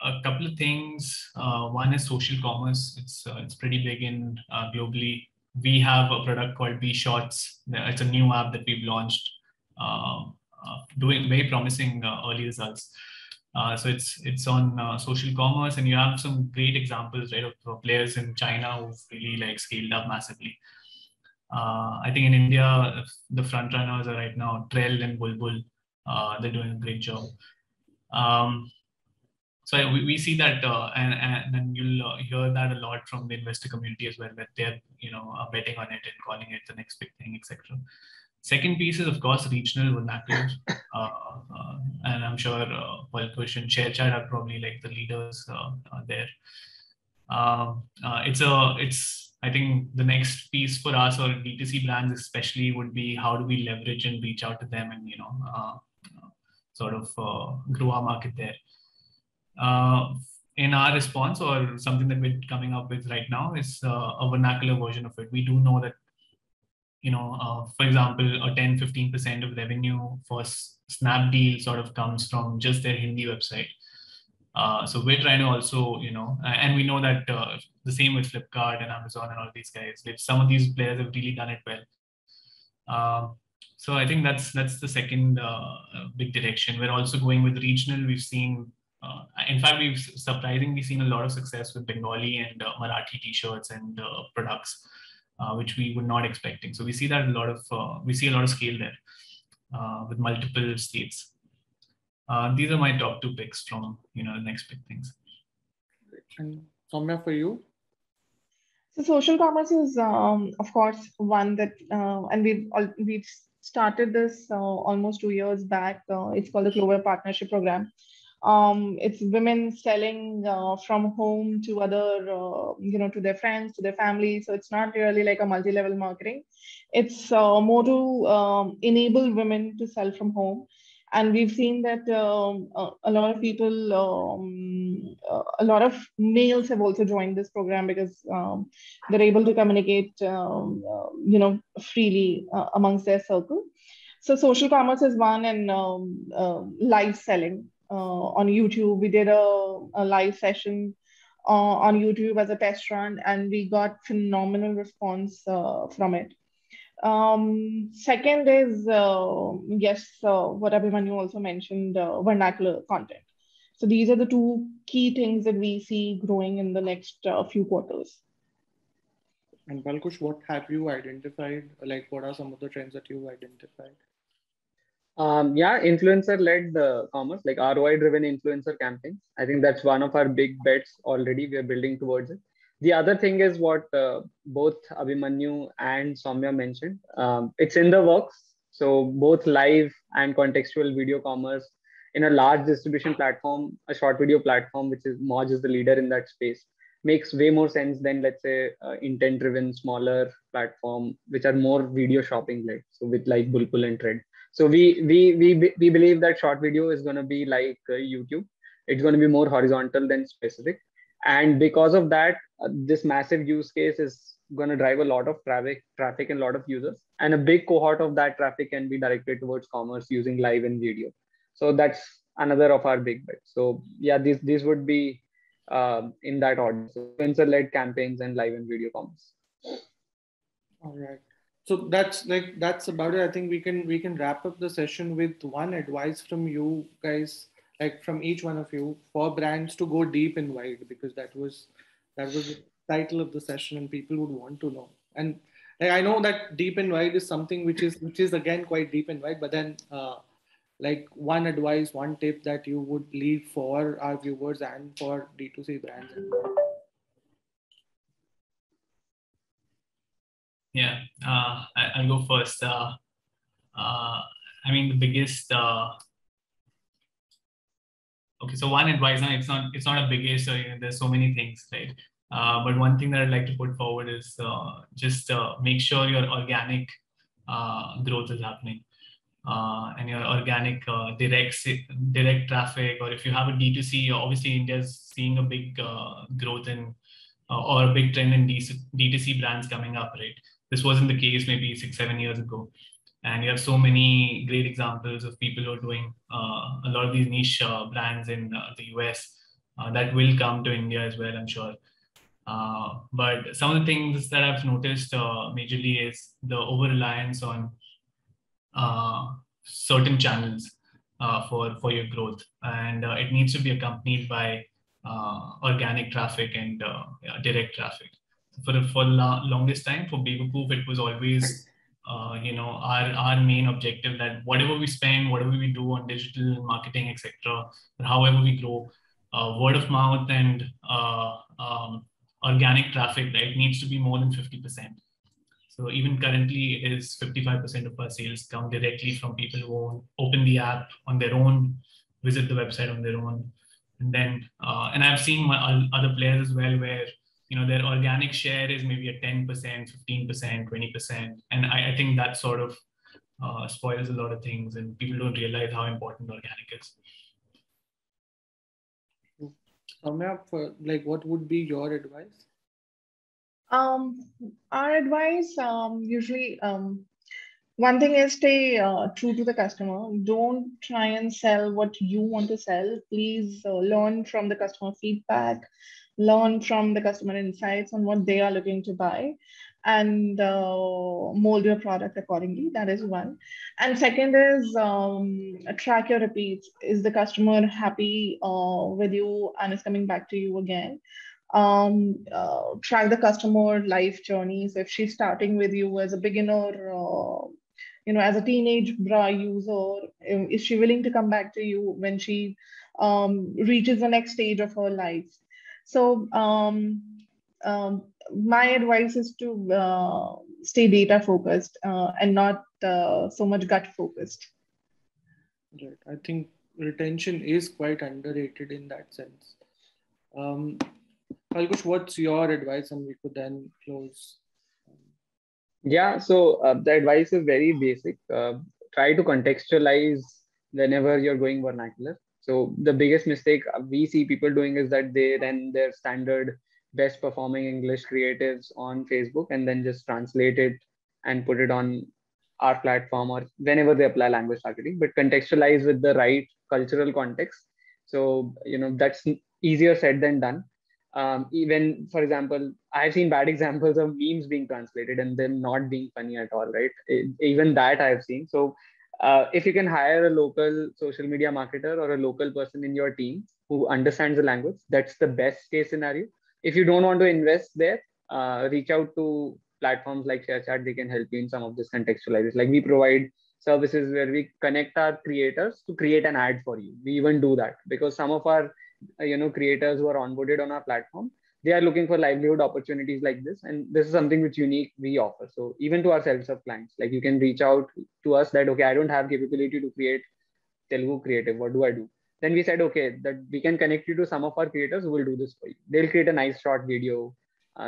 a couple of things. One is social commerce. It's pretty big in globally. We have a product called B Shots. It's a new app that we've launched, doing very promising early results. So it's on social commerce, and you have some great examples, right, of players in China who've really scaled up massively. I think in India, the front runners are right now Trell and Bulbul. They're doing a great job. So we see that, and then you'll hear that a lot from the investor community as well, that they're betting on it and calling it the next big thing, etc. Second piece is, of course, regional vernacular, and I'm sure Kush and ShareChat are probably the leaders there. I think the next piece for us, or D2C brands especially, would be how do we leverage and reach out to them and sort of grow our market there. In our response, or something that we're coming up with right now, is a vernacular version of it. We do know that, for example, a 10-15% of revenue for Snapdeal sort of comes from just their Hindi website. So we're trying to also, and we know that the same with Flipkart and Amazon and all these guys. Some of these players have really done it well. So I think that's the second big direction. We're also going with regional. We've seen, in fact, we've surprisingly seen a lot of success with Bengali and Marathi T-shirts and products, which we were not expecting. So we see that we see a lot of scale there with multiple states. These are my top two picks from the next big things. And Soumya, for you? So social commerce is, of course, one that, and we've started this almost 2 years back. It's called the Clovia Partnership Program. It's women selling from home to other, to their friends, to their family. So it's not really like a multi-level marketing. It's more to enable women to sell from home. And we've seen that a lot of people, a lot of males have also joined this program because they're able to communicate, freely amongst their circle. So social commerce is one, and live selling on YouTube. We did a live session on YouTube as a test run, and we got phenomenal response from it. Second is, what Abhimanyu also mentioned, vernacular content. So these are the two key things that we see growing in the next few quarters. And Balkush, what have you identified? Like, what are some of the trends that you've identified? Influencer-led commerce, like ROI-driven influencer campaigns. I think that's one of our big bets already. We are building towards it. The other thing is what both Abhimanyu and Soumya mentioned. It's in the works. So both live and contextual video commerce in a large distribution platform, a short video platform, which is Moj is the leader in that space, makes way more sense than, let's say, intent-driven smaller platform, which are more video shopping led. So with like Bulbul and Thread. So we believe that short video is going to be like YouTube. It's going to be more horizontal than specific. And because of that, this massive use case is going to drive a lot of traffic and a lot of users. And a big cohort of that traffic can be directed towards commerce using live and video. So that's another of our big bets. So yeah, these would be in that order. So influencer-led campaigns and live and video commerce. All right. So that's about it. I think we can wrap up the session with one advice from you guys, like from each one of you, for brands to go deep and wide, because that was the title of the session and people would want to know. And like, I know that deep and wide is something which is again quite deep and wide, but then like one advice, one tip that you would leave for our viewers and for D2C brands. Yeah, I'll go first. I mean, the biggest. Okay, so one advice. Now it's not a biggest. So there's so many things, right? But one thing that I'd like to put forward is just make sure your organic growth is happening, and your organic direct traffic. Or if you have a D2C, obviously India's seeing a big growth in or a big trend in D2C brands coming up, right? This wasn't the case maybe 6-7 years ago. And you have so many great examples of people who are doing a lot of these niche brands in the US that will come to India as well, I'm sure. But some of the things that I've noticed majorly is the over-reliance on certain channels for your growth. And it needs to be accompanied by organic traffic and direct traffic. For the longest time, for Babyproof, it was always our main objective that whatever we spend, whatever we do on digital marketing, etc., or however we grow, word of mouth and organic traffic, right, needs to be more than 50%. So even currently, it is 55% of our sales come directly from people who open the app on their own, visit the website on their own, and then and I've seen other players as well where their organic share is maybe a 10%, 15%, 20%. And I think that sort of spoils a lot of things and people don't realize how important organic is. Soumya, what would be your advice? Our advice, usually, one thing is stay true to the customer. Don't try and sell what you want to sell. Please learn from the customer feedback, learn from the customer insights on what they are looking to buy. and mold your product accordingly. That is one. And second is track your repeats. Is the customer happy with you and is coming back to you again? Track the customer life journey. So if she's starting with you as a beginner, as a teenage bra user, is she willing to come back to you when she reaches the next stage of her life? So my advice is to stay data focused and not so much gut focused. Right. I think retention is quite underrated in that sense. Palkush, what's your advice? And we could then close. Yeah, so the advice is very basic. Try to contextualize whenever you're going vernacular. So the biggest mistake we see people doing is that they run their standard best performing English creatives on Facebook and then just translate it and put it on our platform or whenever they apply language targeting, but contextualize with the right cultural context. So, that's easier said than done. Even, for example, I've seen bad examples of memes being translated and them not being funny at all, right? Even that I've seen. So if you can hire a local social media marketer or a local person in your team who understands the language, that's the best case scenario. If you don't want to invest there, reach out to platforms like ShareChat. They can help you in some of this contextualization. Like we provide services where we connect our creators to create an ad for you. We even do that because some of our creators who are onboarded on our platform, they are looking for livelihood opportunities like this, and this is something which unique we offer. So even to our self-serve clients, like you can reach out to us that, okay, I don't have capability to create Telugu creative, what do I do? Then we said, okay, that we can connect you to some of our creators who will do this for you. They'll create a nice short video,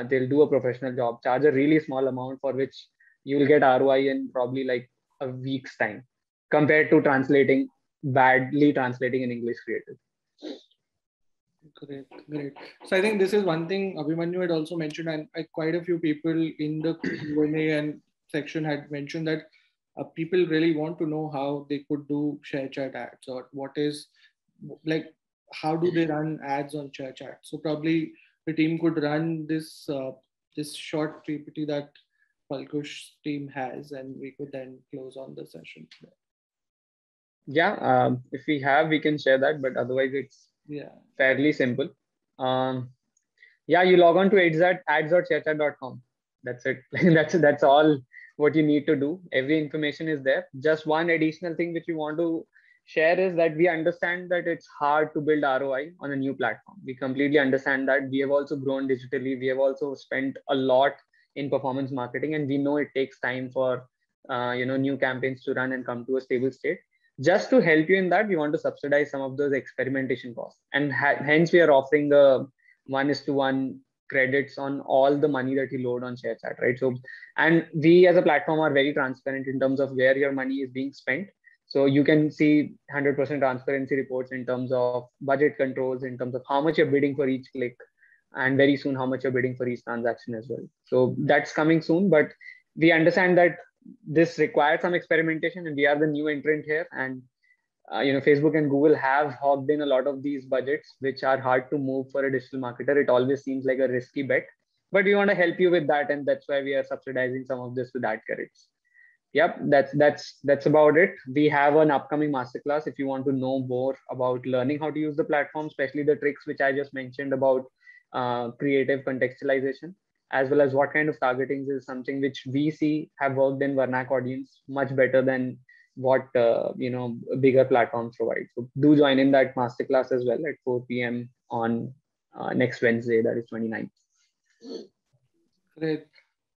they'll do a professional job, charge a really small amount for which you will get ROI in probably like a week's time compared to badly translating an English creative. Great. So I think this is one thing Abhimanyu had also mentioned, and quite a few people in the Q&A and section had mentioned that people really want to know how they could do ShareChat ads, or how do they run ads on ShareChat. So probably the team could run this short PPT that Palkush's team has, and we could then close on the session. Yeah, if we have, we can share that, but otherwise it's fairly simple. You log on to ads.sharechat.com. That's it. that's all what you need to do. Every information is there. Just one additional thing which we want to share is that we understand that it's hard to build ROI on a new platform. We completely understand that. We have also grown digitally. We have also spent a lot in performance marketing, and we know it takes time for new campaigns to run and come to a stable state. Just to help you in that, we want to subsidize some of those experimentation costs, and hence we are offering the 1:1 credits on all the money that you load on ShareChat, right? So, and we as a platform are very transparent in terms of where your money is being spent. So you can see 100% transparency reports in terms of budget controls, in terms of how much you're bidding for each click, and very soon how much you're bidding for each transaction as well. So that's coming soon, but we understand that this requires some experimentation, and we are the new entrant here. And Facebook and Google have hogged in a lot of these budgets, which are hard to move for a digital marketer. It always seems like a risky bet, but we want to help you with that, and that's why we are subsidizing some of this with ad credits. Yep, that's about it. We have an upcoming masterclass if you want to know more about learning how to use the platform, especially the tricks which I just mentioned about creative contextualization, as well as what kind of targeting is something which we see have worked in Vernac audience much better than what bigger platforms provide. So do join in that masterclass as well at 4 p.m. on next Wednesday, that is 29th. Great.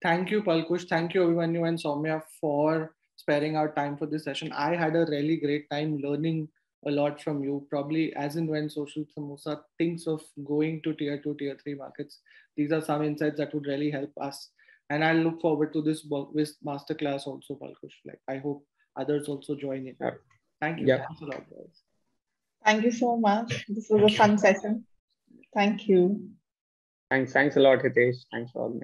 Thank you, Palkush. Thank you, Abhimanyu and Soumya, for sparing our time for this session. I had a really great time learning a lot from you. Probably as and when Social Samosa thinks of going to tier 2, tier 3 markets, these are some insights that would really help us. And I look forward to this masterclass also, Palkush. I hope others also join in. Thank you. Yeah. Thanks a lot, guys. Thank you so much. This was a fun session. Thank you. Thanks a lot, Hitesh. Thanks for all.